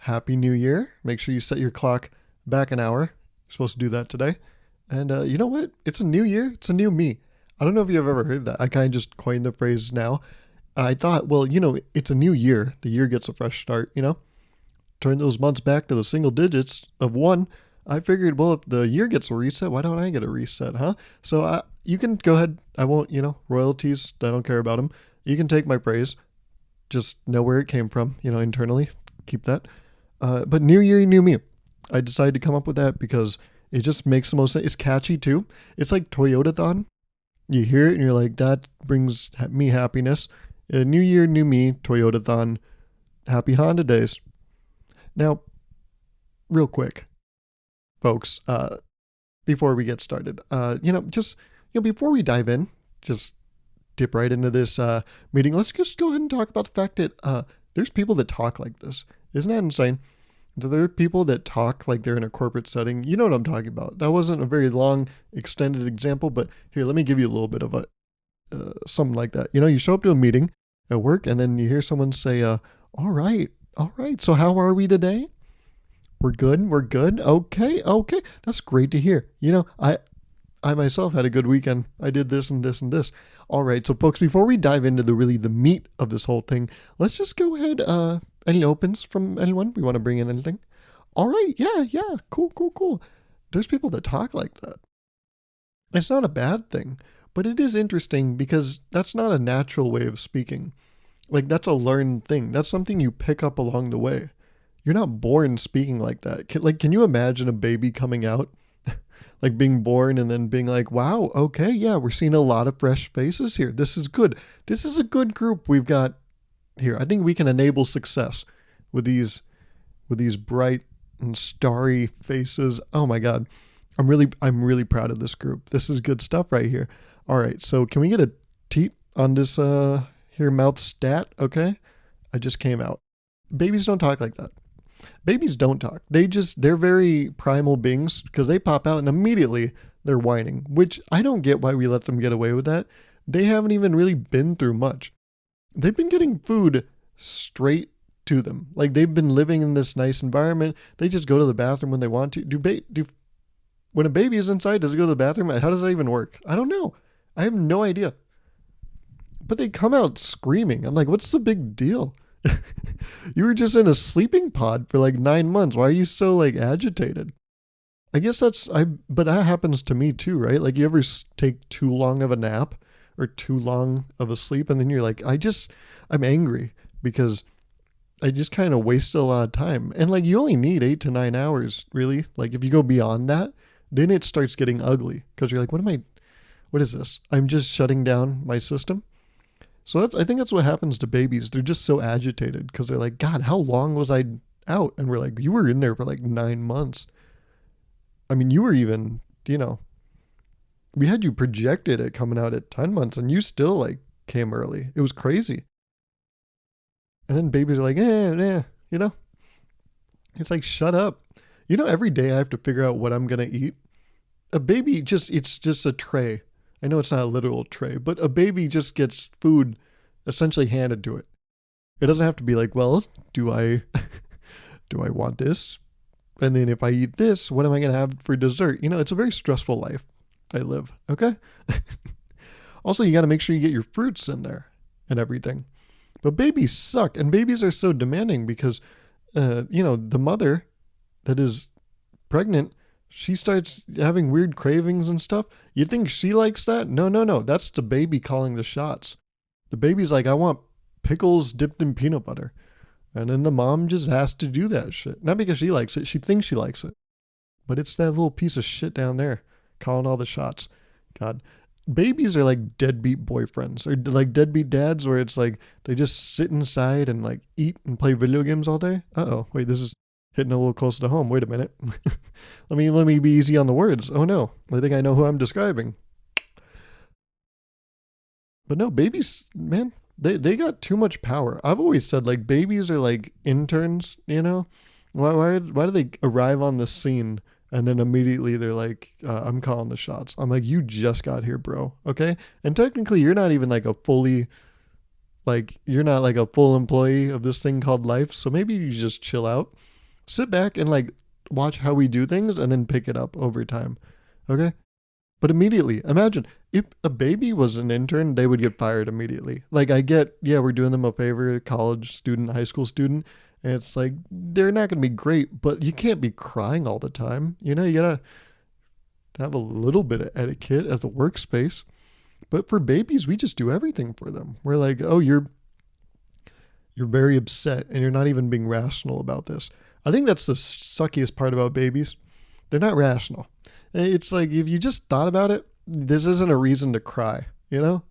Happy New Year. Make sure you set your clock back an hour. You're supposed to do that today. And you know what? It's a new year. It's a new me. I don't know if you've ever heard that. I kind of just coined the phrase now. I thought, well, it's a new year. The year gets a fresh start. Turn those months back to the single digits of one. I figured, well, if the year gets a reset, why don't I get a reset, huh? So you can go ahead. I won't, royalties. I don't care about them. You can take my praise. Just know where it came from, internally. Keep that. But new year, new me. I decided to come up with that because it just makes the most sense. It's catchy too. It's like Toyotathon. You hear it and you're like, that brings me happiness. New year, new me, Toyotathon. Happy Honda days. Now, real quick, folks, before we get started, before we dive in, just dip right into this meeting. Let's just go ahead and talk about the fact that there's people that talk like this. Isn't that insane? There are people that talk like they're in a corporate setting. You know what I'm talking about. That wasn't a very long, extended example, but here, let me give you a little bit of something like that. You show up to a meeting at work and then you hear someone say, all right. So how are we today? We're good. Okay. That's great to hear. I myself had a good weekend. I did this and this and this. All right. So folks, before we dive into the meat of this whole thing, let's just go ahead. Any opens from anyone? We want to bring in anything? All right. Yeah. Cool. There's people that talk like that. It's not a bad thing, but it is interesting because that's not a natural way of speaking. Like that's a learned thing. That's something you pick up along the way. You're not born speaking like that. Can you imagine a baby coming out? Like being born and then being like, wow, okay, yeah, we're seeing a lot of fresh faces here. This is good. This is a good group we've got here. I think we can enable success with these bright and starry faces. Oh my God. I'm really proud of this group. This is good stuff right here. All right. So can we get a teat on this here mouth stat? Okay. I just came out. Babies don't talk like that. Babies don't talk. They're very primal beings because they pop out and immediately they're whining, which I don't get why we let them get away with that. They haven't even really been through much. They've been getting food straight to them. Like they've been living in this nice environment. They just go to the bathroom when they want to. When a baby is inside, does it go to the bathroom? How does that even work? I don't know. I have no idea. But they come out screaming. I'm like, what's the big deal? You were just in a sleeping pod for like 9 months. Why are you so like agitated? I guess but that happens to me too, right? Like you ever take too long of a nap or too long of a sleep and then you're like, I'm angry because I just kind of wasted a lot of time. And like you only need 8 to 9 hours, really. Like if you go beyond that, then it starts getting ugly because you're like, what is this? I'm just shutting down my system. So I think that's what happens to babies. They're just so agitated because they're like, God, how long was I out? And we're like, you were in there for like 9 months. I mean, you were even, we had you projected at coming out at 10 months and you still like came early. It was crazy. And then babies are like, it's like, shut up. Every day I have to figure out what I'm going to eat. A baby it's just a tray. I know it's not a literal tray, but a baby just gets food essentially handed to it. It doesn't have to be like, well, do I want this? And then if I eat this, what am I going to have for dessert? It's a very stressful life I live. Okay. Also, you got to make sure you get your fruits in there and everything. But babies suck. And babies are so demanding because, the mother that is pregnant, she starts having weird cravings and stuff. You think she likes that? No. That's the baby calling the shots. The baby's like, I want pickles dipped in peanut butter. And then the mom just has to do that shit. Not because she likes it. She thinks she likes it. But it's that little piece of shit down there calling all the shots. God. Babies are like deadbeat boyfriends or like deadbeat dads where it's like they just sit inside and like eat and play video games all day. Uh-oh. Wait, this is hitting a little close to home. Wait a minute. Let me be easy on the words. Oh no, I think I know who I'm describing. But no, babies, man, they got too much power. I've always said like babies are like interns, Why do they arrive on the scene and then immediately they're like, I'm calling the shots. I'm like, you just got here, bro. Okay. And technically you're not even like you're not like a full employee of this thing called life. So maybe you just chill out. Sit back and like watch how we do things and then pick it up over time. Okay? But immediately, imagine if a baby was an intern, they would get fired immediately. Like, I get, yeah, we're doing them a favor, college student, high school student, and it's like, they're not going to be great, but you can't be crying all the time. You know, you got to have a little bit of etiquette as a workspace. But for babies, we just do everything for them. We're like, oh, you're very upset and you're not even being rational about this. I think that's the suckiest part about babies. They're not rational. It's like if you just thought about it, this isn't a reason to cry, you know?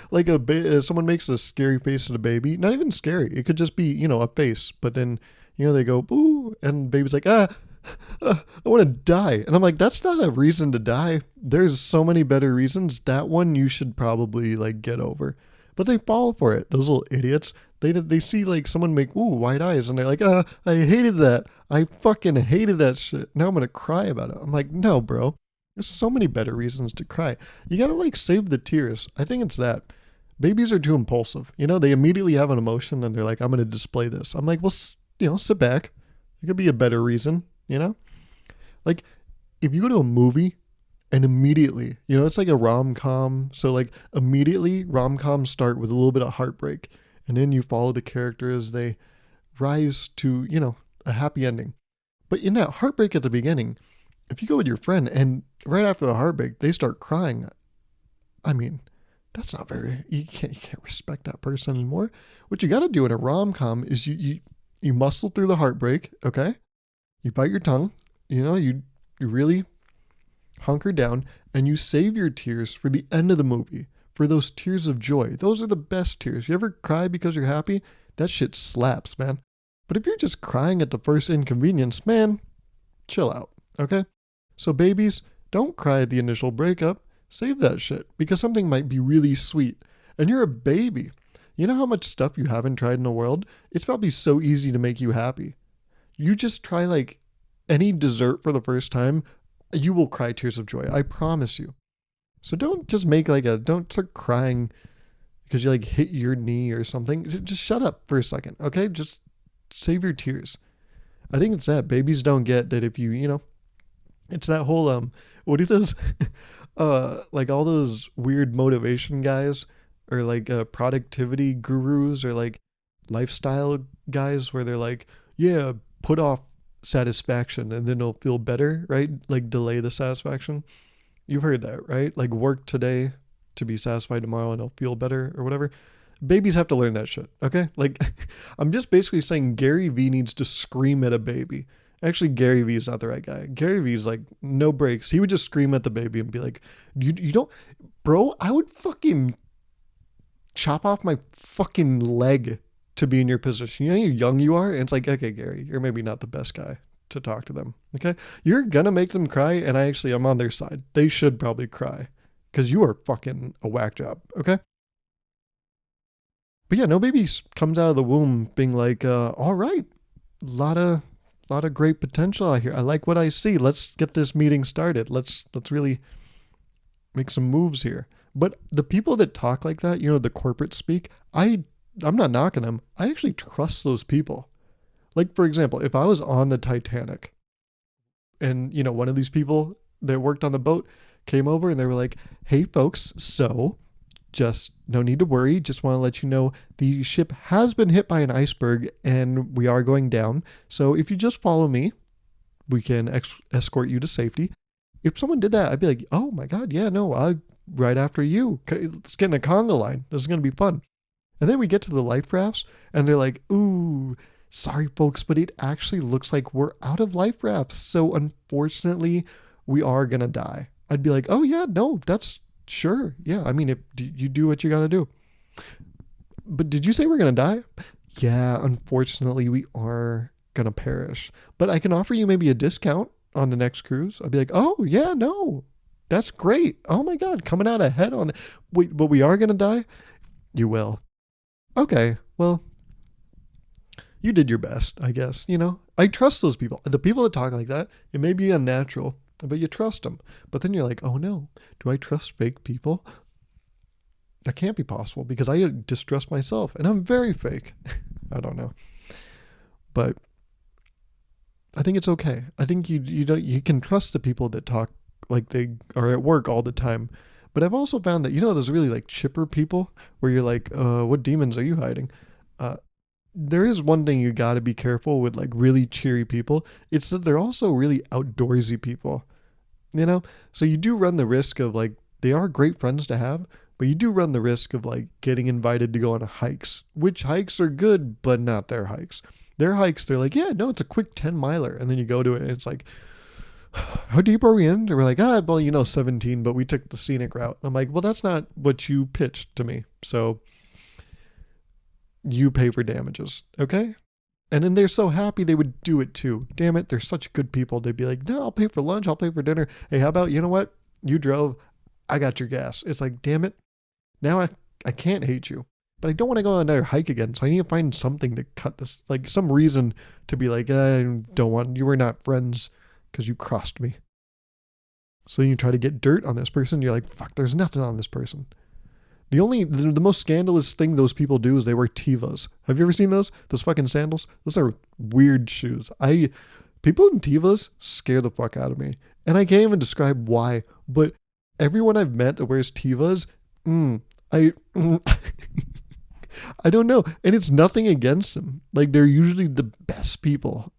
Like someone makes a scary face at a baby, not even scary. It could just be, you know, a face, but then, you know, they go, boo, and baby's like, I want to die. And I'm like, that's not a reason to die. There's so many better reasons. That one you should probably like get over. But they fall for it. Those little idiots. They see like someone make white eyes and they're like, I hated that. I fucking hated that shit. Now I'm gonna cry about it. I'm like, no, bro. There's so many better reasons to cry. You gotta like save the tears. I think it's that. Babies are too impulsive. You know, they immediately have an emotion and they're like, I'm gonna display this. I'm like, well, you know, sit back. It could be a better reason. You know, like if you go to a movie and immediately, you know, it's like a rom-com. So like immediately rom-coms start with a little bit of heartbreak and then you follow the character as they rise to, you know, a happy ending. But in that heartbreak at the beginning, if you go with your friend and right after the heartbreak, they start crying, I mean, that's not very, you can't respect that person anymore. What you got to do in a rom-com is you muscle through the heartbreak. Okay. You bite your tongue, you know, you really hunker down and you save your tears for the end of the movie, for those tears of joy. Those are the best tears. You ever cry because you're happy? That shit slaps, man. But if you're just crying at the first inconvenience, man, chill out, okay? So babies, don't cry at the initial breakup. Save that shit because something might be really sweet. And you're a baby. You know how much stuff you haven't tried in the world? It's probably so easy to make you happy. You just try like any dessert for the first time, you will cry tears of joy. I promise you. So don't just don't start crying because you like hit your knee or something. Just shut up for a second, okay? Just save your tears. I think it's that babies don't get that if you know, it's that whole what are those like all those weird motivation guys or like productivity gurus or like lifestyle guys where they're like, yeah, put off satisfaction and then it'll feel better, right? Like delay the satisfaction. You've heard that, right? Like work today to be satisfied tomorrow and it'll feel better or whatever. Babies have to learn that shit, okay? Like I'm just basically saying Gary Vee needs to scream at a baby. Actually, Gary Vee is not the right guy. Gary Vee is like no breaks. He would just scream at the baby and be like, you don't, bro, I would fucking chop off my fucking leg to be in your position. You know how young you are? And it's like, okay, Gary, you're maybe not the best guy to talk to them. Okay. You're gonna make them cry. And I'm on their side. They should probably cry because you are fucking a whack job. Okay. But yeah, no baby comes out of the womb being like, all right, lot of great potential out here. I like what I see. Let's get this meeting started. Let's really make some moves here. But the people that talk like that, you know, the corporate speak, I'm not knocking them. I actually trust those people. Like, for example, if I was on the Titanic and, you know, one of these people that worked on the boat came over and they were like, hey, folks, so just no need to worry. Just want to let you know the ship has been hit by an iceberg and we are going down. So if you just follow me, we can escort you to safety. If someone did that, I'd be like, oh my God, yeah, no, I'll right after you. Let's get in a conga line. This is going to be fun. And then we get to the life rafts and they're like, ooh, sorry folks, but it actually looks like we're out of life rafts. So unfortunately, we are going to die. I'd be like, oh yeah, no, that's sure. Yeah. I mean, if you do what you got to do. But did you say we're going to die? Yeah, unfortunately, we are going to perish. But I can offer you maybe a discount on the next cruise. I'd be like, oh yeah, no, that's great. Oh my God, coming out ahead on it. Wait, but we are going to die? You will. Okay, well, you did your best, I guess. You know, I trust those people. The people that talk like that, it may be unnatural, but you trust them. But then you're like, oh no, do I trust fake people? That can't be possible because I distrust myself and I'm very fake. I don't know. But I think it's okay. I think you don't you can trust the people that talk like they are at work all the time. But I've also found that those really like chipper people where you're like, what demons are you hiding? Uh, there is one thing you got to be careful with like really cheery people. It's that they're also really outdoorsy people, you know? So you do run the risk of like, they are great friends to have, but you do run the risk of like getting invited to go on hikes, which hikes are good, but not their hikes. Their hikes, they're like, yeah, no, it's a quick 10 miler. And then you go to it and it's like, how deep are we in? And we're like, well, 17, but we took the scenic route. And I'm like, well, that's not what you pitched to me. So you pay for damages, okay? And then they're so happy they would do it too. Damn it, they're such good people. They'd be like, no, I'll pay for lunch, I'll pay for dinner. Hey, how about, you know what? You drove, I got your gas. It's like, damn it. Now I can't hate you. But I don't want to go on another hike again. So I need to find something to cut this, like some reason to be like, I don't want, you were not friends because you crossed me. So you try to get dirt on this person. You're like, fuck, there's nothing on this person. The most scandalous thing those people do is they wear Tevas. Have you ever seen those? Those fucking sandals? Those are weird shoes. People in Tevas scare the fuck out of me. And I can't even describe why, but everyone I've met that wears Tevas, I I don't know. And it's nothing against them. Like they're usually the best people.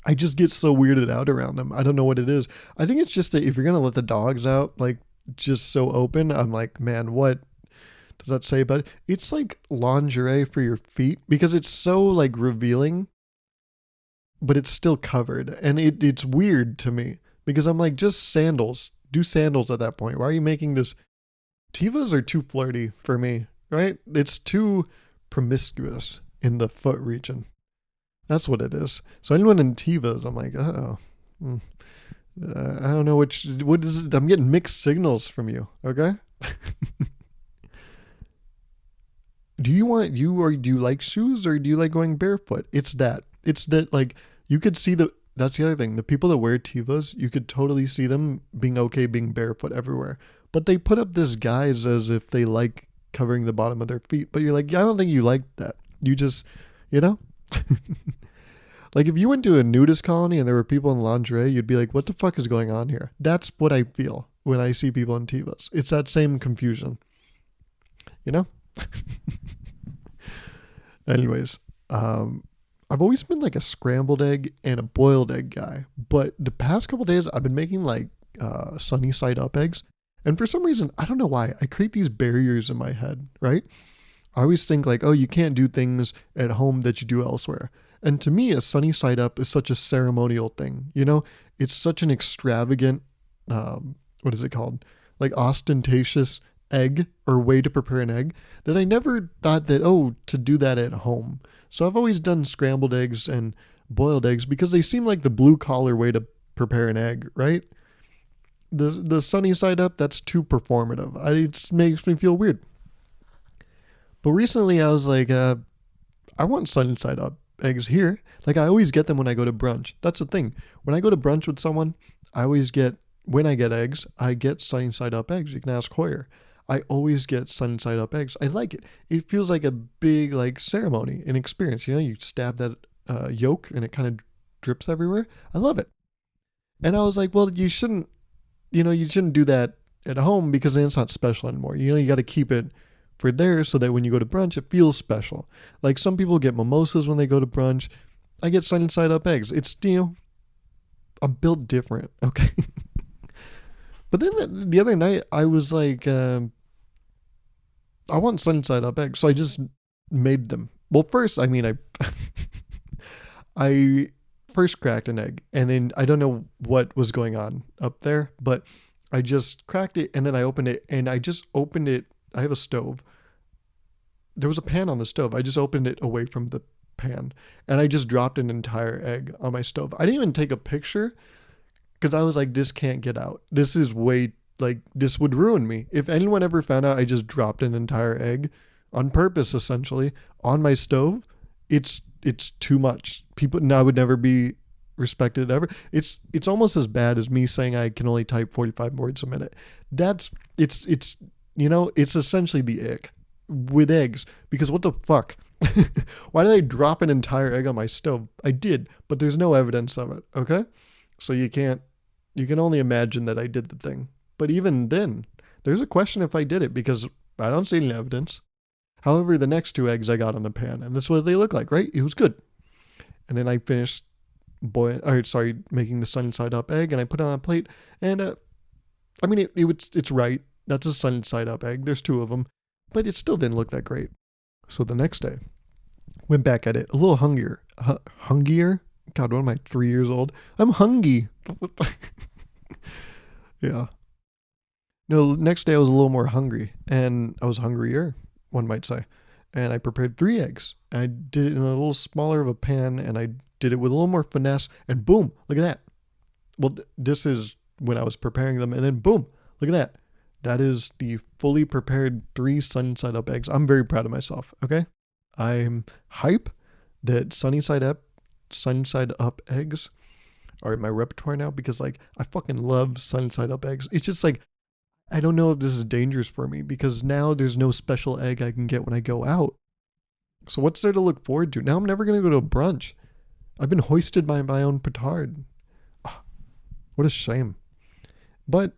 I just get so weirded out around them. I don't know what it is. I think it's just that if you're going to let the dogs out, like just so open, I'm like, man, what does that say about it? It's like lingerie for your feet because it's so like revealing, but it's still covered. And it's weird to me because I'm like, just sandals. Do sandals at that point. Why are you making this? Tevas are too flirty for me, right? It's too promiscuous in the foot region. That's what it is. So anyone in Tevas, I'm like, I don't know what is it? I'm getting mixed signals from you. Okay. Do you like shoes or do you like going barefoot? It's that like you could see that's the other thing. The people that wear Tevas, you could totally see them being okay being barefoot everywhere. But they put up this guise as if they like covering the bottom of their feet. But you're like, yeah, I don't think you like that. You just, you know? Like if you went to a nudist colony and there were people in lingerie, you'd be like, what the fuck is going on here? That's what I feel when I see people in Tevas. It's that same confusion. You know? Anyways, I've always been like a scrambled egg and a boiled egg guy. But the past couple days, I've been making like sunny side up eggs. And for some reason, I don't know why, I create these barriers in my head, right? I always think like, oh, you can't do things at home that you do elsewhere. And to me, a sunny side up is such a ceremonial thing. It's such an extravagant, what is it called? Like ostentatious egg or way to prepare an egg that I never thought that, to do that at home. So I've always done scrambled eggs and boiled eggs because they seem like the blue collar way to prepare an egg, right? The sunny side up, that's too performative. It makes me feel weird. But recently I was like, I want sunny side up eggs here. Like I always get them when I go to brunch. That's the thing. When I go to brunch with someone, when I get eggs, I get sunny side up eggs. You can ask Hoyer. I always get sunny side up eggs. I like it. It feels like a big like ceremony and experience. You stab that yolk and it kind of drips everywhere. I love it. And I was like, well, you shouldn't do that at home because then it's not special anymore. You got to keep it for there so that when you go to brunch, it feels special. Like some people get mimosas when they go to brunch. I get sunny side up eggs. It's, I'm built different. Okay. But then the other night I was like, I want sunny side up eggs. So I just made them. Well, first, I first cracked an egg and then I don't know what was going on up there, but I just cracked it and then I opened it and I just opened it. I have a stove. There was a pan on the stove. I just opened it away from the pan and I just dropped an entire egg on my stove. I didn't even take a picture because I was like, this can't get out. This is this would ruin me. If anyone ever found out I just dropped an entire egg on purpose, essentially, on my stove, it's too much. I would never be respected ever. It's almost as bad as me saying I can only type 45 words a minute. It's essentially the ick with eggs because what the fuck? Why did I drop an entire egg on my stove? I did, but there's no evidence of it, okay? So you can only imagine that I did the thing. But even then, there's a question if I did it because I don't see any evidence. However, the next two eggs I got on the pan, and this is what they look like, right? It was good. And then I finished making the sunny side up egg, and I put it on a plate. And I mean, it's right. That's a sunny side up egg. There's two of them, but it still didn't look that great. So the next day, went back at it a little hungrier. Hungrier? God, what am I? 3 years old? I'm hungry. Yeah. No, next day I was a little more hungry, and I was hungrier, one might say. And I prepared 3 eggs. I did it in a little smaller of a pan, and I did it with a little more finesse, and boom, look at that. Well, this is when I was preparing them, and then boom, look at that. That is the fully prepared 3 sunny side up eggs. I'm very proud of myself, okay? I'm hype that sunny side up eggs are in my repertoire now because like I fucking love sunny side up eggs. It's just like I don't know if this is dangerous for me because now there's no special egg I can get when I go out. So what's there to look forward to? Now I'm never going to go to a brunch. I've been hoisted by my own petard. Oh, what a shame. But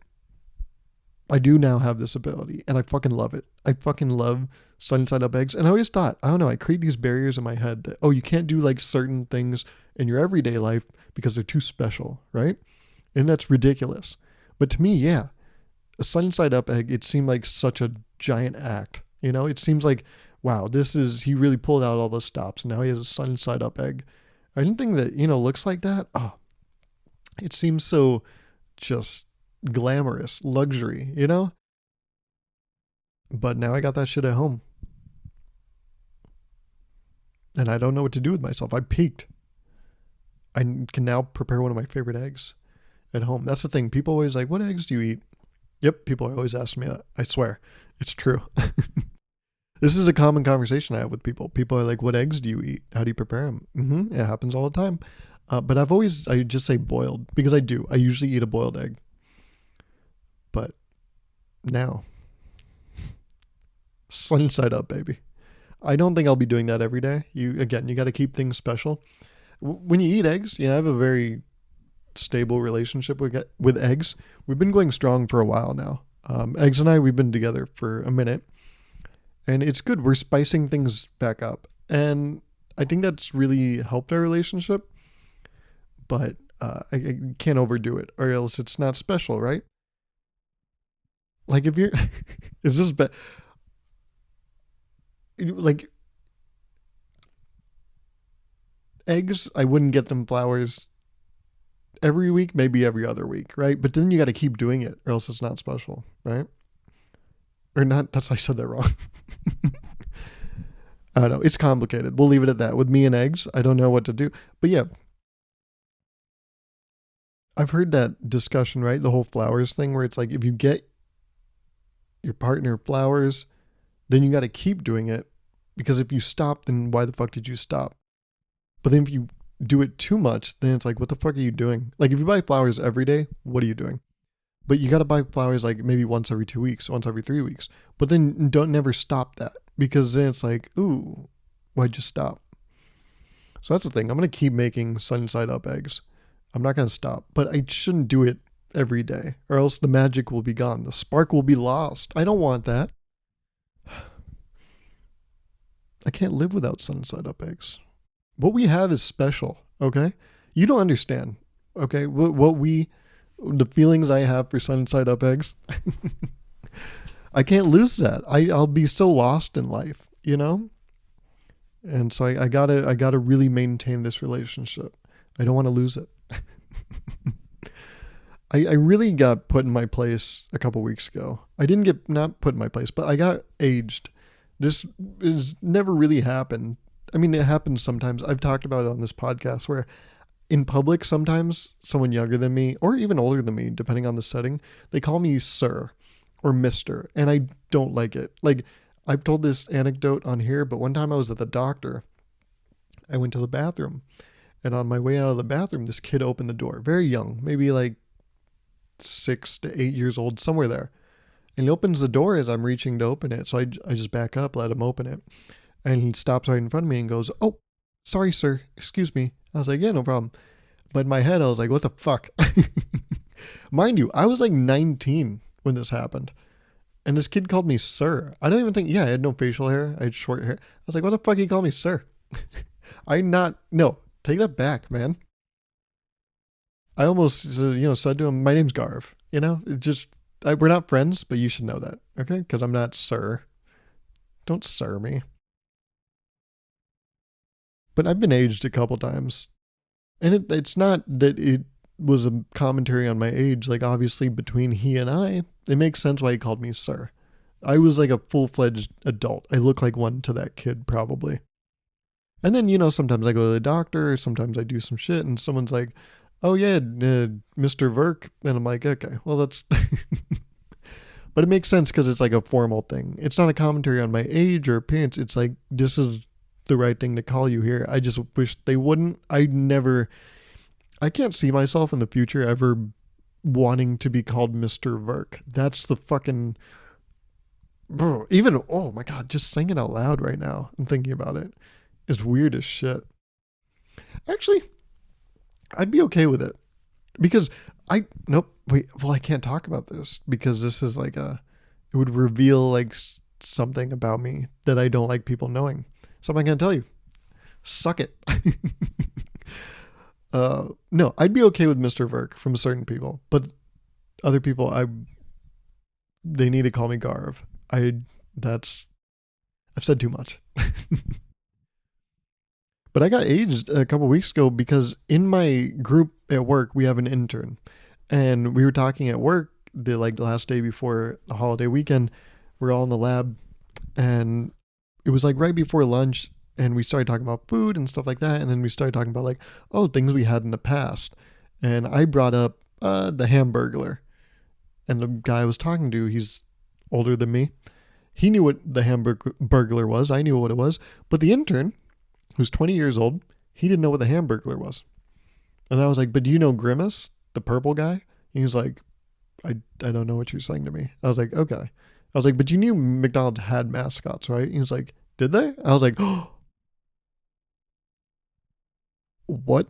I do now have this ability and I fucking love it. I fucking love sunny side up eggs. And I always thought, I don't know, I create these barriers in my head that, oh, you can't do like certain things in your everyday life because they're too special, right? And that's ridiculous. But to me, yeah, a sunny side up egg, it seemed like such a giant act. You know, it seems like, wow, he really pulled out all the stops. Now he has a sunny side up egg. Anything that, looks like that, oh, it seems so just glamorous, luxury, But now I got that shit at home. And I don't know what to do with myself. I peaked. I can now prepare one of my favorite eggs at home. That's the thing. People always like, what eggs do you eat? Yep, people always ask me that. I swear. It's true. This is a common conversation I have with people. People are like, what eggs do you eat? How do you prepare them? It happens all the time. But I just say boiled because I do. I usually eat a boiled egg. But now, sunny side up, baby. I don't think I'll be doing that every day. You got to keep things special. When you eat eggs, I have a very stable relationship with eggs. We've been going strong for a while now. Eggs and I, we've been together for a minute. And it's good. We're spicing things back up. And I think that's really helped our relationship. But I can't overdo it or else it's not special, right? Like if you're... is this... like eggs, I wouldn't get them flowers every week, maybe every other week, right? But then you got to keep doing it or else it's not special, right? Or not, I said that wrong. I don't know. It's complicated. We'll leave it at that. With me and eggs, I don't know what to do. But yeah, I've heard that discussion, right? The whole flowers thing where it's like if you get your partner flowers, then you got to keep doing it because if you stop, then why the fuck did you stop? But then if you do it too much, then it's like, what the fuck are you doing? Like if you buy flowers every day, what are you doing? But you got to buy flowers like maybe once every 2 weeks, once every 3 weeks. But then don't never stop that because then it's like, ooh, why'd you stop? So that's the thing. I'm going to keep making sunny side up eggs. I'm not going to stop, but I shouldn't do it every day or else the magic will be gone. The spark will be lost. I don't want that. I can't live without sunny side up eggs. What we have is special, okay? You don't understand, okay? The feelings I have for sunny side up eggs, I can't lose that. I'll be so lost in life, And so I gotta really maintain this relationship. I don't want to lose it. I really got put in my place a couple weeks ago. I didn't get not put in my place, but I got aged. This is never really happened. I mean, it happens sometimes. I've talked about it on this podcast where in public, sometimes someone younger than me or even older than me, depending on the setting, they call me sir or mister, and I don't like it. Like I've told this anecdote on here, but one time I was at the doctor. I went to the bathroom, and on my way out of the bathroom, this kid opened the door, very young, maybe like 6 to 8 years old, somewhere there. And he opens the door as I'm reaching to open it. So I just back up, let him open it. And he stops right in front of me and goes, "Oh, sorry, sir. Excuse me." I was like, "Yeah, no problem." But in my head, I was like, "What the fuck?" Mind you, I was like 19 when this happened. And this kid called me sir. I don't even think, yeah, I had no facial hair. I had short hair. I was like, "What the fuck he called me sir?" No, take that back, man. I almost, said to him, "My name's Gauruv." It just, we're not friends, but you should know that, okay? Because I'm not sir. Don't sir me. But I've been aged a couple times. And it's not that it was a commentary on my age. Like, obviously, between he and I, it makes sense why he called me sir. I was like a full fledged adult. I look like one to that kid, probably. And then, sometimes I go to the doctor, or sometimes I do some shit, and someone's like, "Oh, yeah, Mr. Virk." And I'm like, "Okay, well, that's." But it makes sense because it's like a formal thing. It's not a commentary on my age or appearance. It's like, this is the right thing to call you here. I just wish they wouldn't. I can't see myself in the future ever wanting to be called Mr. Virk. That's the fucking. Bro, even, oh my God, just saying it out loud right now and thinking about it is weird as shit. Actually, I'd be okay with it because nope, wait, well, I can't talk about this because this is like it would reveal like something about me that I don't like people knowing. So I'm not going to tell you. Suck it. No, I'd be okay with Mr. Virk from certain people, but other people, they need to call me Gauruv. That's, I've said too much. But I got aged a couple weeks ago because in my group at work, we have an intern. And we were talking at work the last day before the holiday weekend. We're all in the lab and it was like right before lunch and we started talking about food and stuff like that. And then we started talking about like, oh, things we had in the past. And I brought up the Hamburglar. And the guy I was talking to, he's older than me. He knew what the Hamburglar was. I knew what it was. But the intern, who's 20 years old, he didn't know what the Hamburglar was. And I was like, "But do you know Grimace, the purple guy?" And he was like, I don't know what you're saying to me. I was like, "Okay." I was like, "But you knew McDonald's had mascots, right?" He was like, "Did they?" I was like, "Oh, what?"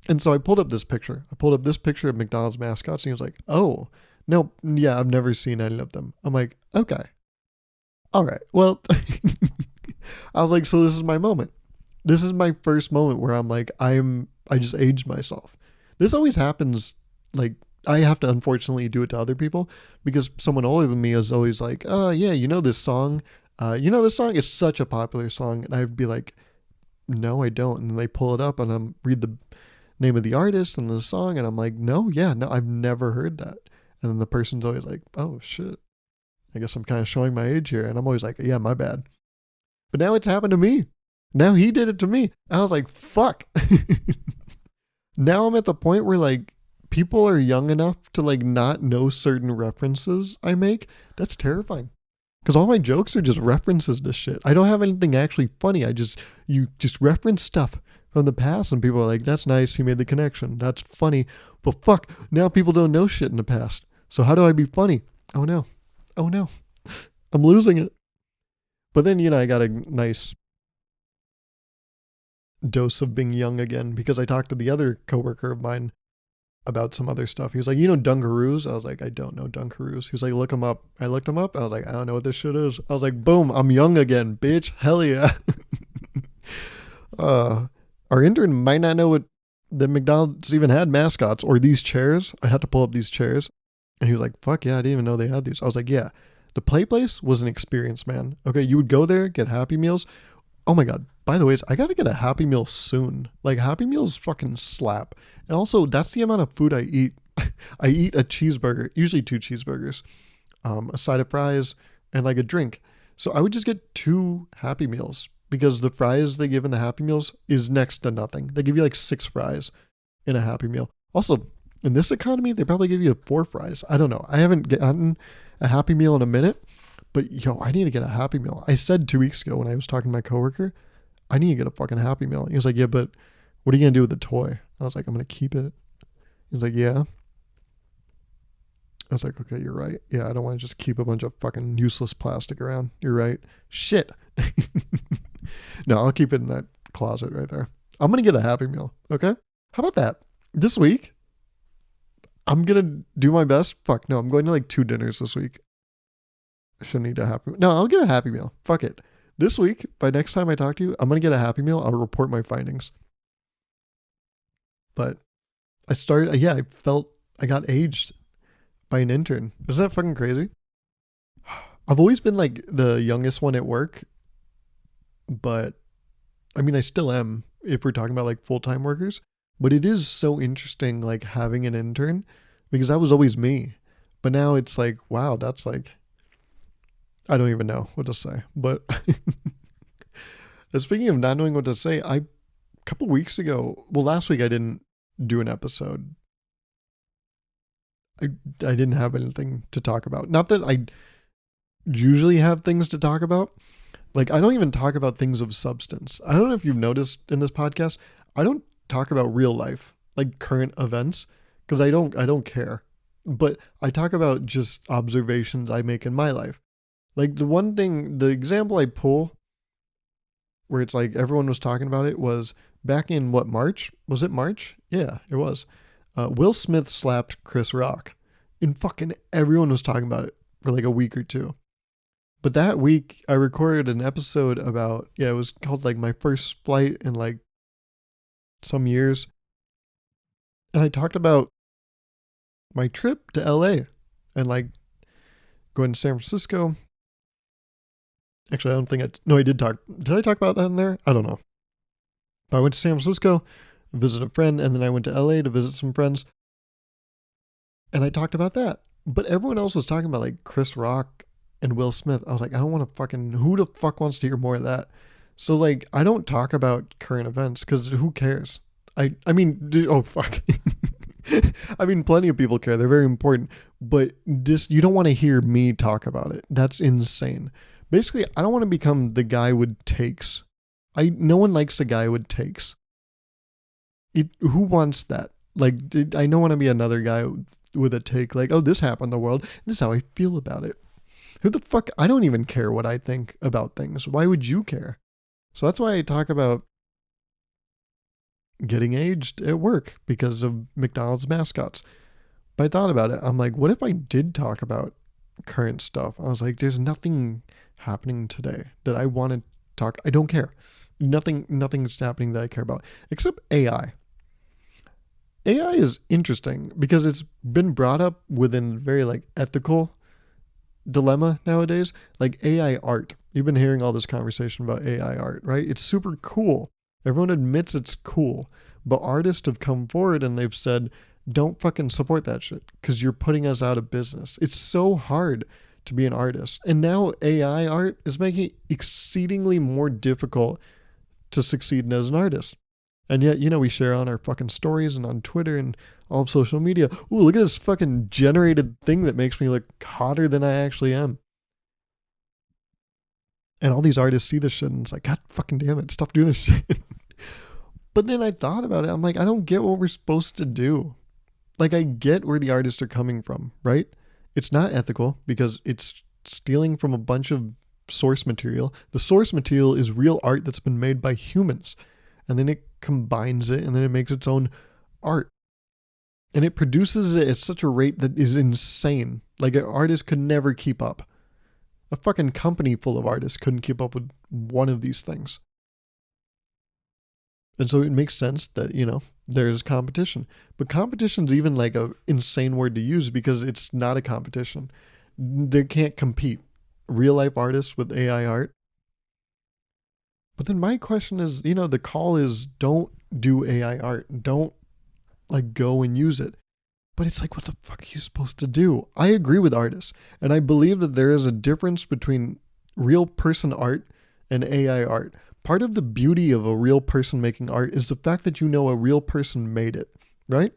And so I pulled up this picture. I pulled up this picture of McDonald's mascots, and he was like, "Oh, no, yeah, I've never seen any of them." I'm like, "Okay, all right, well." I was like, "So this is my moment. This is my first moment where I'm like, I just aged myself." This always happens. Like, I have to unfortunately do it to other people because someone older than me is always like, "Oh yeah, you know this song? You know this song? It's such a popular song." And I'd be like, "No, I don't." And then they pull it up and I'm read the name of the artist and the song, and I'm like, "No, yeah, no, I've never heard that." And then the person's always like, "Oh shit, I guess I'm kind of showing my age here." And I'm always like, "Yeah, my bad." But now it's happened to me. Now he did it to me. I was like, "Fuck." Now I'm at the point where like people are young enough to like not know certain references I make. That's terrifying. Because all my jokes are just references to shit. I don't have anything actually funny. You just reference stuff from the past and people are like, "That's nice. You made the connection. That's funny." But fuck, now people don't know shit in the past. So how do I be funny? Oh no. Oh no. I'm losing it. But then, I got a nice dose of being young again because I talked to the other coworker of mine about some other stuff. He was like, "You know Dunkaroos?" I was like, "I don't know Dunkaroos." He was like, "Look them up." I looked them up. I was like, "I don't know what this shit is." I was like, "Boom, I'm young again, bitch. Hell yeah." uh, our intern might not know what the McDonald's even had mascots or these chairs. I had to pull up these chairs. And he was like, "Fuck yeah, I didn't even know they had these." I was like, "Yeah, the play place was an experience, man." Okay, you would go there, get Happy Meals. Oh my God. By the way, I got to get a Happy Meal soon. Like, Happy Meals fucking slap. And also, that's the amount of food I eat. I eat a cheeseburger, usually 2 cheeseburgers, a side of fries, and like a drink. So I would just get 2 Happy Meals because the fries they give in the Happy Meals is next to nothing. They give you like 6 fries in a Happy Meal. Also, in this economy, they probably give you 4 fries. I don't know. I haven't gotten a Happy Meal in a minute. But yo, I need to get a Happy Meal. I said 2 weeks ago when I was talking to my coworker, I need to get a fucking Happy Meal. He was like, "Yeah, but what are you gonna do with the toy?" I was like, "I'm gonna keep it." He was like, "Yeah." I was like, "Okay, you're right. Yeah, I don't want to just keep a bunch of fucking useless plastic around. You're right. Shit." No, I'll keep it in that closet right there. I'm going to get a Happy Meal. Okay. How about that? This week, I'm going to do my best. Fuck, no, I'm going to like 2 dinners this week. I shouldn't eat a Happy Meal. No, I'll get a Happy Meal. Fuck it. This week, by next time I talk to you, I'm going to get a Happy Meal. I'll report my findings. But I felt I got aged by an intern. Isn't that fucking crazy? I've always been like the youngest one at work, but I mean, I still am if we're talking about like full-time workers, but it is so interesting like having an intern because that was always me. But now it's like, wow, that's like, I don't even know what to say. But speaking of not knowing what to say, a couple weeks ago, well, last week I didn't do an episode. I didn't have anything to talk about. Not that I usually have things to talk about. Like, I don't even talk about things of substance. I don't know if you've noticed in this podcast, I don't talk about real life, like current events, because I don't care. But I talk about just observations I make in my life. Like the example I pull where it's like everyone was talking about it was back in what, March? Was it March? Yeah, it was. Will Smith slapped Chris Rock. And fucking everyone was talking about it for like a week or two. But that week I recorded an episode about, it was called like my first flight in like some years. And I talked about my trip to LA and like going to San Francisco. Actually, I don't think I did I talk about that in there? I don't know. But I went to San Francisco, visit a friend, and then I went to LA to visit some friends. And I talked about that. But everyone else was talking about like Chris Rock and Will Smith. I was like, I don't want to who the fuck wants to hear more of that? So like, I don't talk about current events because who cares? I mean, oh fuck. I mean, plenty of people care. They're very important. But you don't want to hear me talk about it. That's insane. Basically, I don't want to become the guy with takes. No one likes the guy with takes. Who wants that? Like, I don't want to be another guy with a take like, oh, this happened in the world. This is how I feel about it. Who the fuck? I don't even care what I think about things. Why would you care? So that's why I talk about getting aged at work because of McDonald's mascots. But I thought about it. I'm like, what if I did talk about current stuff? I was like, there's nothing happening today that I want to talk. I don't care. Nothing's happening that I care about except AI. AI is interesting because it's been brought up within very like ethical dilemma nowadays, like AI art. You've been hearing all this conversation about AI art, right? It's super cool. Everyone admits it's cool, but artists have come forward and they've said, don't fucking support that shit because you're putting us out of business. It's so hard to be an artist. And now AI art is making it exceedingly more difficult to succeed as an artist. And yet, we share on our fucking stories and on Twitter and all of social media. Ooh, look at this fucking generated thing that makes me look hotter than I actually am. And all these artists see this shit and it's like, God fucking damn it, stop doing this shit. But then I thought about it. I'm like, I don't get what we're supposed to do. Like, I get where the artists are coming from, right? It's not ethical because it's stealing from a bunch of source material. The source material is real art that's been made by humans. And then it combines it and then it makes its own art. And it produces it at such a rate that is insane. Like an artist could never keep up. A fucking company full of artists couldn't keep up with one of these things. And so it makes sense that, there's competition. But competition's even like a insane word to use because it's not a competition. They can't compete. Real life artists with AI art. But then my question is, the call is don't do AI art. Don't like go and use it. But it's like, what the fuck are you supposed to do? I agree with artists. And I believe that there is a difference between real person art and AI art. Part of the beauty of a real person making art is the fact that a real person made it, right?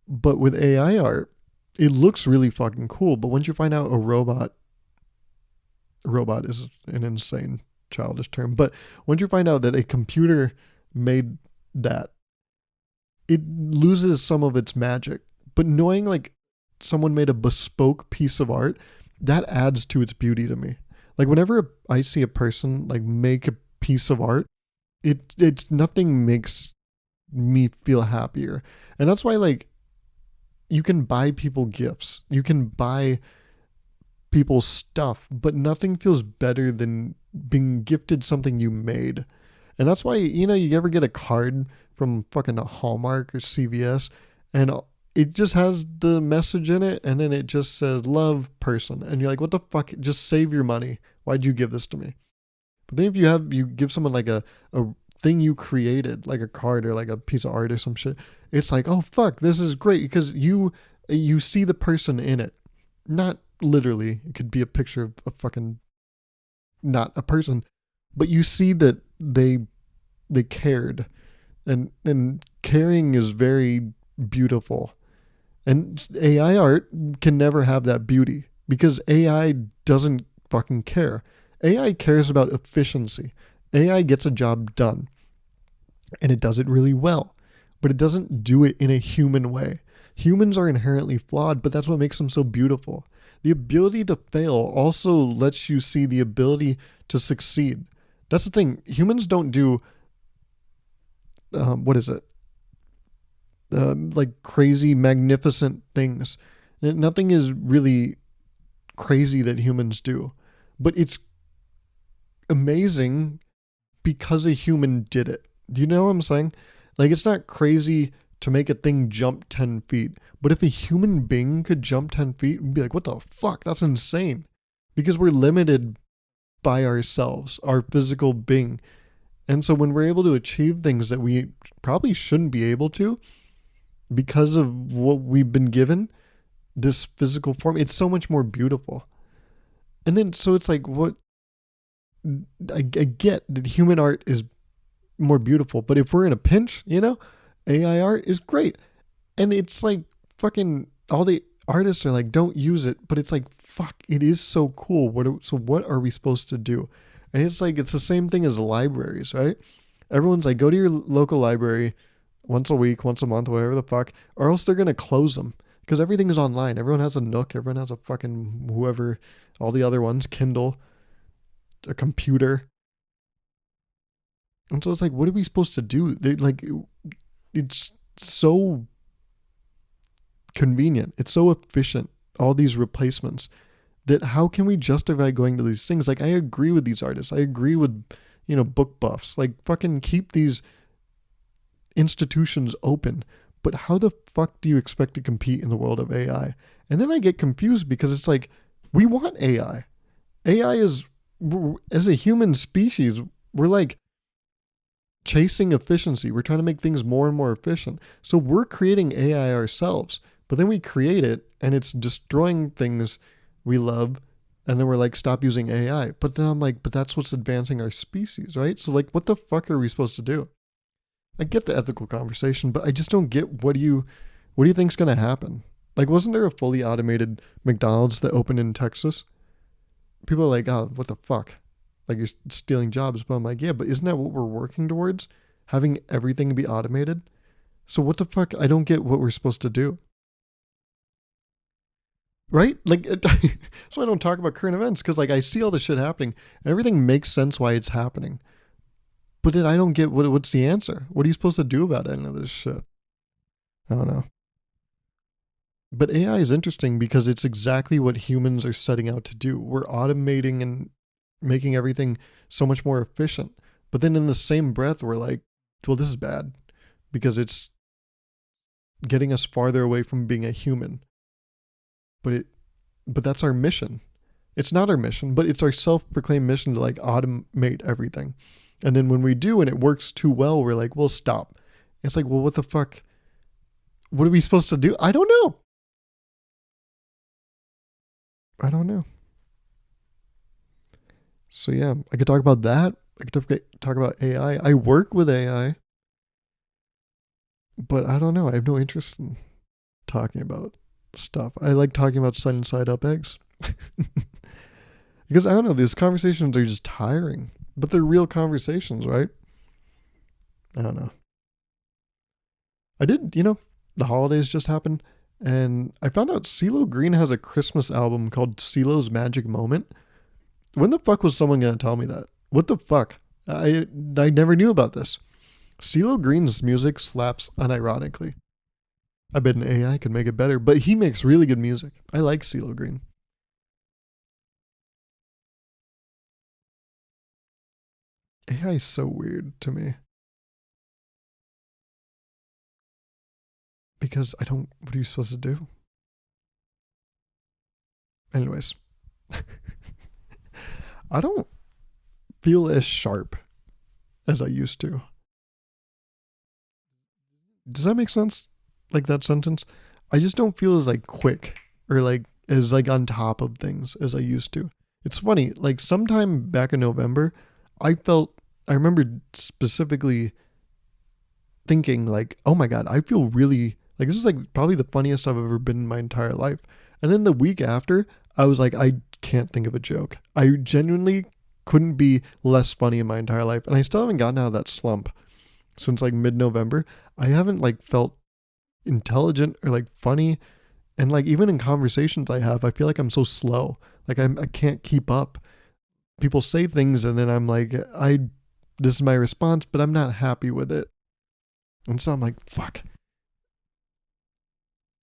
But with AI art, it looks really fucking cool. But once you find out a robot is an insane childish term, but once you find out that a computer made that, it loses some of its magic. But knowing like someone made a bespoke piece of art, that adds to its beauty to me. Like whenever I see a person like make a piece of art, it's nothing makes me feel happier. And that's why like you can buy people gifts. You can buy people stuff, but nothing feels better than being gifted something you made. And that's why, you ever get a card from fucking Hallmark or CVS and it just has the message in it and then it just says love person. And you're like, what the fuck? Just save your money. Why'd you give this to me? But then if you give someone like a thing you created, like a card or like a piece of art or some shit, it's like, oh fuck, this is great because you see the person in it. Not literally. It could be a picture of a fucking not a person, but you see that they cared. And caring is very beautiful. And AI art can never have that beauty because AI doesn't fucking care. AI cares about efficiency. AI gets a job done and it does it really well, but it doesn't do it in a human way. Humans are inherently flawed, but that's what makes them so beautiful. The ability to fail also lets you see the ability to succeed. That's the thing. Humans don't do, what is it? Like crazy, magnificent things. Nothing is really crazy that humans do, but it's amazing because a human did it. Do you know what I'm saying? Like, it's not crazy to make a thing jump 10 feet, but if a human being could jump 10 feet, we'd be like, what the fuck? That's insane. Because we're limited by ourselves, our physical being. And so when we're able to achieve things that we probably shouldn't be able to because of what we've been given, this physical form, it's so much more beautiful. And then, so it's like, what I get that human art is more beautiful, but if we're in a pinch, AI art is great. And it's like fucking all the artists are like, don't use it, but it's like, fuck, it is so cool. So what are we supposed to do? And it's like, it's the same thing as libraries, right? Everyone's like, go to your local library once a week, once a month, whatever the fuck, or else they're going to close them because everything is online. Everyone has a Nook. Everyone has a fucking whoever, all the other ones, Kindle, a computer. And so it's like, what are we supposed to do? It's so convenient. It's so efficient. All these replacements that how can we justify going to these things? Like, I agree with these artists. I agree with, book buffs. Like, fucking keep these institutions open. But how the fuck do you expect to compete in the world of AI? And then I get confused because it's like, we want AI. AI is, as a human species, we're like chasing efficiency. We're trying to make things more and more efficient. So we're creating AI ourselves, but then we create it and it's destroying things we love. And then we're like, stop using AI. But then I'm like, but that's what's advancing our species, right? So like, what the fuck are we supposed to do? I get the ethical conversation, but I just don't get what do you think's going to happen? Like, wasn't there a fully automated McDonald's that opened in Texas? People are like, oh, what the fuck? Like, you're stealing jobs. But I'm like, yeah, but isn't that what we're working towards? Having everything be automated? So what the fuck? I don't get what we're supposed to do. Right? Like, that's why I don't talk about current events, because like I see all this shit happening and everything makes sense why it's happening. But then I don't get what's the answer. What are you supposed to do about any of this shit? I don't know. But AI is interesting because it's exactly what humans are setting out to do. We're automating and making everything so much more efficient. But then in the same breath, we're like, well, this is bad because it's getting us farther away from being a human. But that's our mission. It's not our mission, but it's our self-proclaimed mission to like automate everything. And then when we do and it works too well, we're like, well, stop. It's like, well, what the fuck? What are we supposed to do? I don't know. I don't know. So yeah, I could talk about that. I could talk about AI. I work with AI, but I don't know. I have no interest in talking about stuff. I like talking about sunny side up eggs. Because I don't know, these conversations are just tiring, but they're real conversations, right? I don't know. I did, the holidays just happened, and I found out CeeLo Green has a Christmas album called CeeLo's Magic Moment, When the fuck was someone gonna tell me that? What the fuck? I never knew about this. CeeLo Green's music slaps unironically. I bet an AI could make it better, but he makes really good music. I like CeeLo Green. AI is so weird to me because I don't. What are you supposed to do? Anyways, I don't feel as sharp as I used to. Does that make sense? Like that sentence? I just don't feel as like quick or like as like on top of things as I used to. It's funny, like sometime back in November, I felt I remember specifically thinking like, "Oh my god, I feel really like this is like probably the funniest I've ever been in my entire life." And then the week after, I was like, "I can't think of a joke." I genuinely couldn't be less funny in my entire life, and I still haven't gotten out of that slump since like mid-November. I haven't like felt intelligent or like funny, and like even in conversations I have, I feel like I'm so slow. Like I can't keep up. People say things and then I'm like, I this is my response, but I'm not happy with it. And so I'm like, fuck.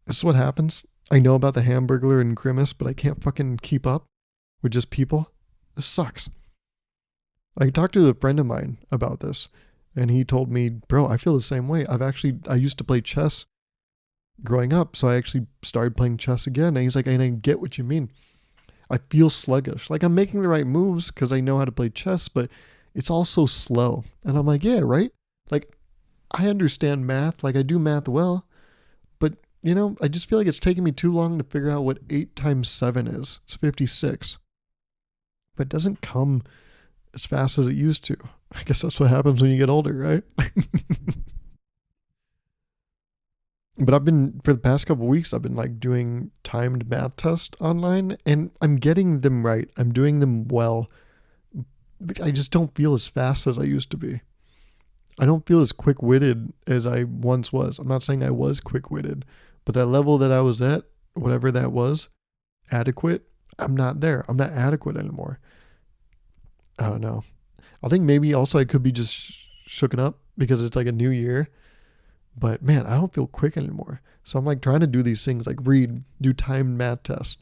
This is what happens. I know about the Hamburglar and Grimace, but I can't fucking keep up with just people. This sucks. I talked to a friend of mine about this, and he told me, bro, I feel the same way. I used to play chess growing up, so I actually started playing chess again. And he's like, and I get what you mean. I feel sluggish. Like I'm making the right moves because I know how to play chess, but it's all so slow. And I'm like, yeah, right? Like I understand math. Like I do math well, but I just feel like it's taking me too long to figure out what 8 times 7 is. It's 56. But it doesn't come as fast as it used to. I guess that's what happens when you get older, right? But for the past couple of weeks, I've been like doing timed math tests online and I'm getting them right. I'm doing them well. But I just don't feel as fast as I used to be. I don't feel as quick witted as I once was. I'm not saying I was quick witted, but that level that I was at, whatever that was, adequate, I'm not there. I'm not adequate anymore. I don't know. I think maybe also I could be just shooken up because it's like a new year. But man, I don't feel quick anymore. So I'm like trying to do these things like read, do timed math tests,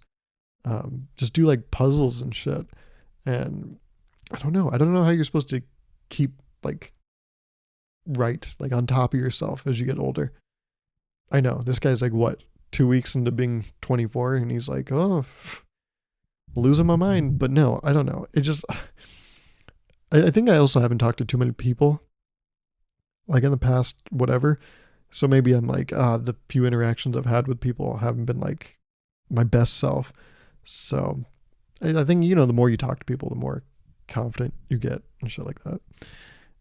just do like puzzles and shit. And I don't know. I don't know how you're supposed to keep like right, like on top of yourself as you get older. I know this guy's like what, 2 weeks into being 24 and he's like, oh, losing my mind. But no, I don't know. It just, I think I also haven't talked to too many people like in the past, whatever. So maybe I'm like, the few interactions I've had with people haven't been like my best self. So I think, the more you talk to people, the more confident you get and shit like that.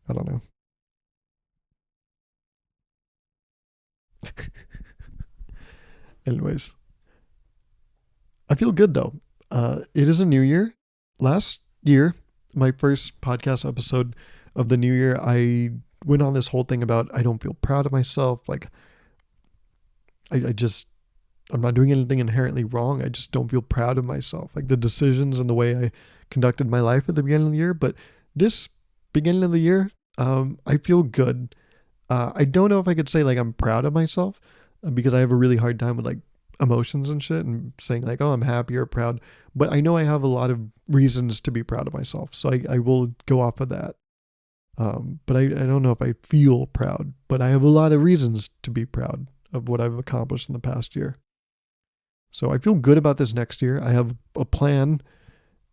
I don't know. Anyways, I feel good though. It is a new year. Last year, my first podcast episode of the new year, I went on this whole thing about I don't feel proud of myself. Like I'm not doing anything inherently wrong. I just don't feel proud of myself. Like the decisions and the way I conducted my life at the beginning of the year. But this beginning of the year, I feel good. I don't know if I could say like I'm proud of myself because I have a really hard time with like emotions and shit and saying like, oh, I'm happy or proud. But I know I have a lot of reasons to be proud of myself. So I will go off of that. But I don't know if I feel proud, but I have a lot of reasons to be proud of what I've accomplished in the past year. So I feel good about this next year. I have a plan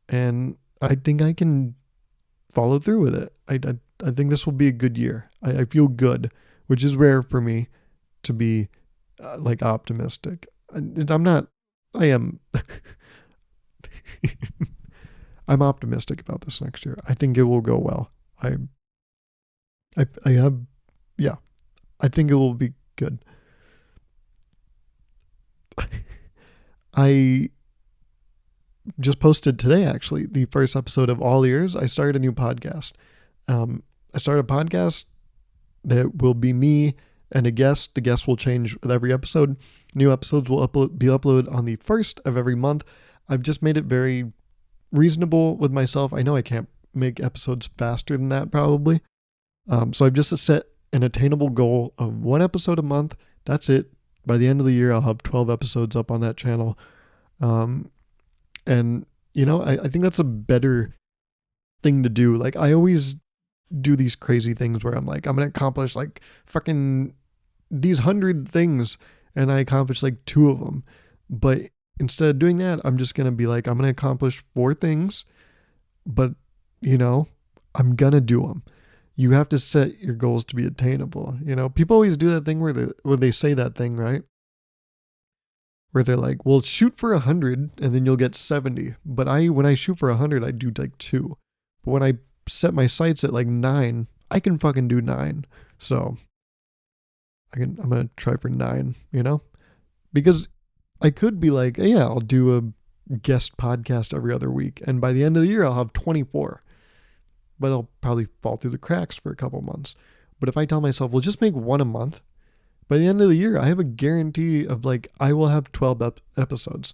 and I think I can follow through with it. I think this will be a good year. I feel good, which is rare for me to be like optimistic. I'm not, I am, I'm optimistic about this next year. I think it will go well. I have, yeah, I think it will be good. I just posted today, actually, the first episode of All Ears. I started a new podcast. I started a podcast that will be me and a guest. The guest will change with every episode. New episodes will be uploaded on the first of every month. I've just made it very reasonable with myself. I know I can't make episodes faster than that probably. So I've just set an attainable goal of 1 episode a month. That's it. By the end of the year, I'll have 12 episodes up on that channel. And, I think that's a better thing to do. Like, I always do these crazy things where I'm like, I'm going to accomplish like fucking these 100 things, and I accomplish like 2 of them. But instead of doing that, I'm just going to be like, I'm going to accomplish 4 things, but, I'm going to do them. You have to set your goals to be attainable. People always do that thing where they say that thing, right? Where they're like, well, shoot for 100 and then you'll get 70. But when I shoot for 100, I do like 2. But when I set my sights at like 9, I can fucking do 9. So I'm going to try for 9, because I could be like, yeah, I'll do a guest podcast every other week. And by the end of the year, I'll have 24. But I'll probably fall through the cracks for a couple months. But if I tell myself, well, just make 1 a month, by the end of the year, I have a guarantee of like, I will have 12 episodes.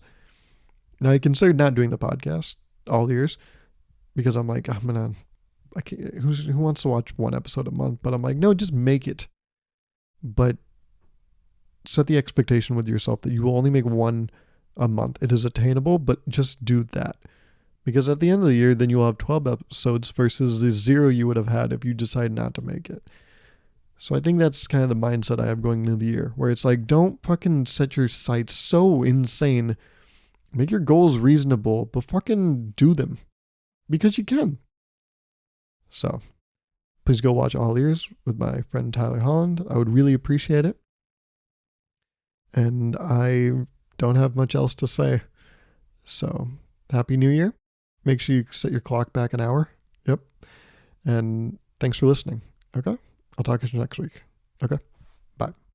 Now, I considered not doing the podcast all years because I'm like, who wants to watch 1 episode a month? But I'm like, no, just make it. But set the expectation with yourself that you will only make 1 a month. It is attainable, but just do that. Because at the end of the year, then you'll have 12 episodes versus the 0 you would have had if you decide not to make it. So I think that's kind of the mindset I have going into the year, where it's like, don't fucking set your sights so insane. Make your goals reasonable, but fucking do them. Because you can. So, please go watch All Ears with my friend Tyler Holland. I would really appreciate it. And I don't have much else to say. So, Happy New Year. Make sure you set your clock back an hour. Yep. And thanks for listening. Okay? I'll talk to you next week. Okay? Bye.